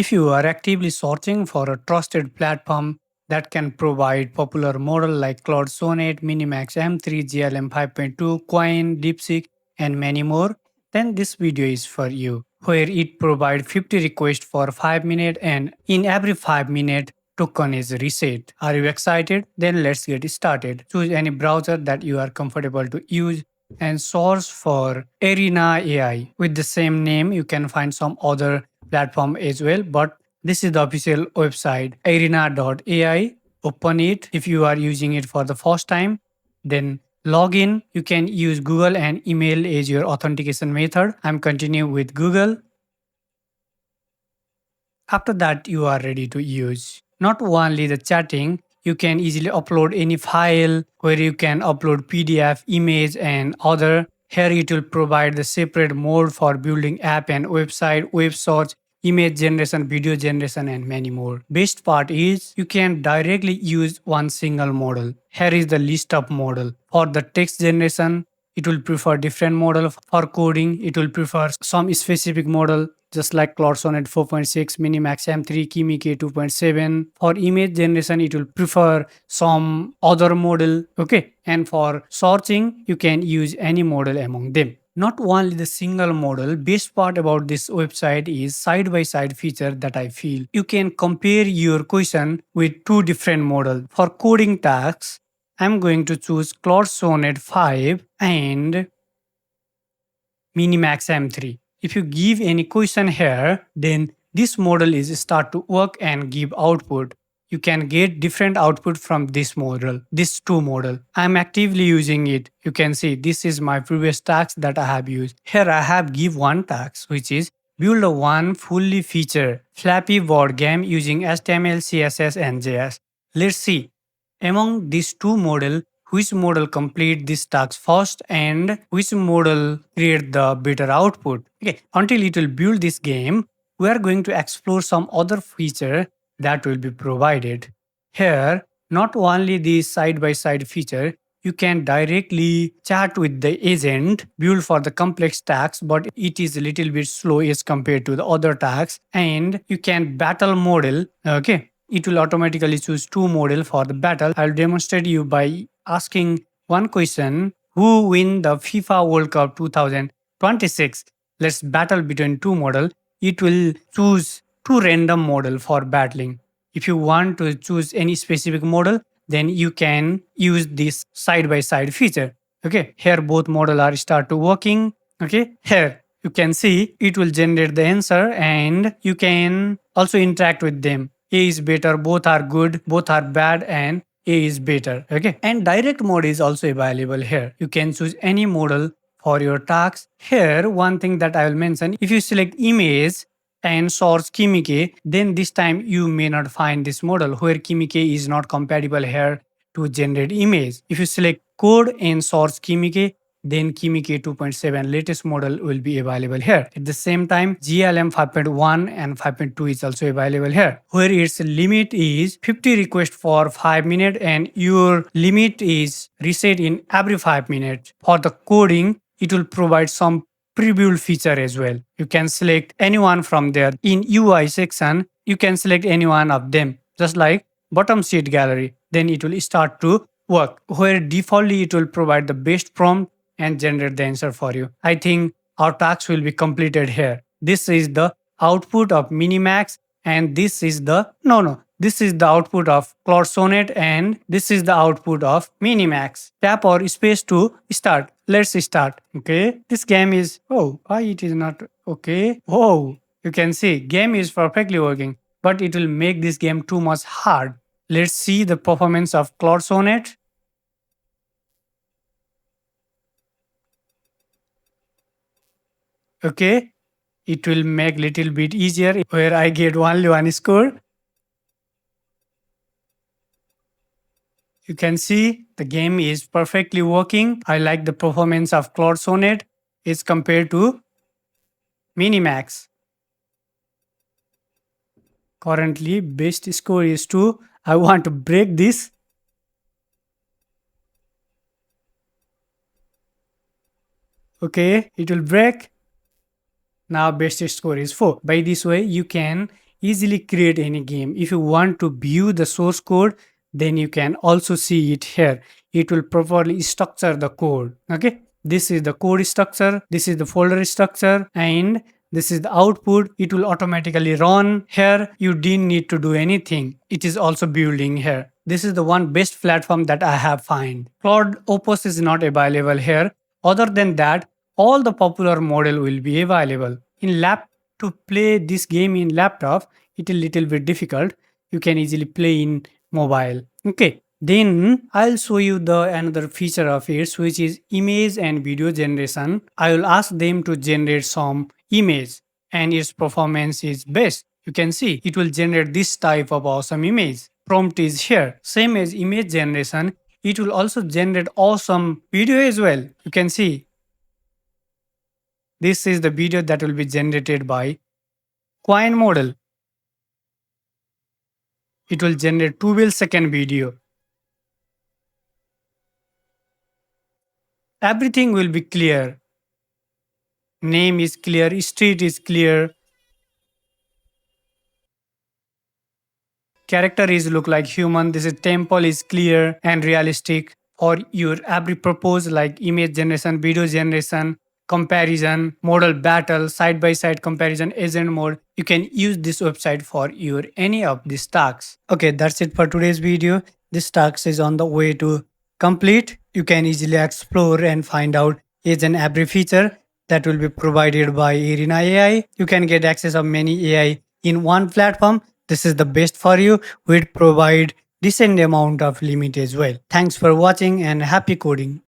If you are actively searching for a trusted platform that can provide popular models like Claude Sonnet, MiniMax M3, GLM 5.2, Qwen, DeepSeek, and many more, then this video is for you, where it provides 50 requests for 5 minutes and in every 5 minutes token is reset. Are you excited? Then let's get started. Choose any browser that you are comfortable to use and source for Arena AI. With the same name, you can find some other platform as well, but this is the official website arena.ai. Open it. If you are using it for the first time, then log in. You can use Google and email as your authentication method. I'm continuing with Google. After that, you are ready to use. Not only the chatting, you can easily upload any file where you can upload PDF, image, and other. Here it will provide the separate mode for building app and website, web search, image generation, video generation, and many more. Best part is you can directly use one single model. Here is the list of model. For the text generation, it will prefer different model. For coding, it will prefer some specific model just like Claude Sonnet 4.6, MiniMax M3, Kimi K2.7. For image generation, it will prefer some other model. Okay. And for searching, you can use any model among them. Not only the single model, best part about this website is side by side feature that I feel. You can compare your question with two different models. For coding tasks, I'm going to choose Claude Sonnet 5 and MiniMax M3. If you give any question here, then this model is start to work and give output. You can get different output from this model, this two model. I'm actively using it. You can see this is my previous task that I have used. Here I have give one task which is build a one fully featured Flappy board game using HTML, CSS and JS. Let's see. Among these two model, which model complete this task first and which model create the better output. Okay, until it will build this game, we are going to explore some other feature that will be provided. Here, not only the side-by-side feature, you can directly chat with the agent, build for the complex tasks, but it is a little bit slow as compared to the other tasks. And you can battle model. Okay, it will automatically choose two model for the battle. I'll demonstrate you by asking one question: who win the FIFA World Cup 2026? Let's battle between two model. It will choose two random model for battling. If you want to choose any specific model, then you can use this side by side feature. Okay, here both model are start to working. Okay, here you can see it will generate the answer and you can also interact with them. A is better, both are good, both are bad, and A is better. Okay, and direct mode is also available here. You can choose any model for your tasks. Here, one thing that I will mention: if you select image and source Kimi K, then this time you may not find this model where Kimi K is not compatible here to generate image. If you select code and source Kimi K, then Kimi K2.7 latest model will be available here. At the same time, GLM 5.1 and 5.2 is also available here, where its limit is 50 requests for 5 minutes and your limit is reset in every 5 minutes. For the coding, it will provide some pre-built feature as well. You can select anyone from there. In UI section, you can select any one of them, just like bottom sheet gallery. Then it will start to work, where defaultly it will provide the best prompt and generate the answer for you. I think our task will be completed here. This is the output of MiniMax and this is the this is the output of Claude Sonnet and this is the output of MiniMax. Tap or space to start. Let's start. Okay, this game is, oh, why it is not okay? Oh, you can see game is perfectly working, but it will make this game too much hard. Let's see the performance of Claude Sonnet. Okay, it will make little bit easier where I get only one score. You can see the game is perfectly working. I like the performance of Claude Sonnet as compared to MiniMax. Currently, best score is 2. I want to break this. Okay, it will break. Now best score is 4. By this way, you can easily create any game. If you want to view the source code, then you can also see it here. It will properly structure the code. Okay, this is the code structure, this is the folder structure, and this is the output. It will automatically run here. You didn't need to do anything. It is also building here. This is the one best platform that I have find. Claude Opus is not available here. Other than that, all the popular model will be available. In lap to play this game in laptop, it is little bit difficult. You can easily play in mobile. Okay. Then I'll show you the another feature of it, which is image and video generation. I will ask them to generate some image and its performance is best. You can see it will generate this type of awesome image. Prompt is here. Same as image generation, it will also generate awesome video as well. You can see this is the video that will be generated by Qwen model. It will generate 12-second video. Everything will be clear. Name is clear, street is clear, character is look like human. This is temple is clear and realistic. For your every purpose like image generation, video generation, comparison, model battle, side by side comparison, agent mode, you can use this website for your any of these tasks. Okay, that's it for today's video. This task is on the way to complete. You can easily explore and find out each and every feature that will be provided by Arena AI. You can get access of many AI in one platform. This is the best for you. We provide decent amount of limit as well. Thanks for watching and happy coding.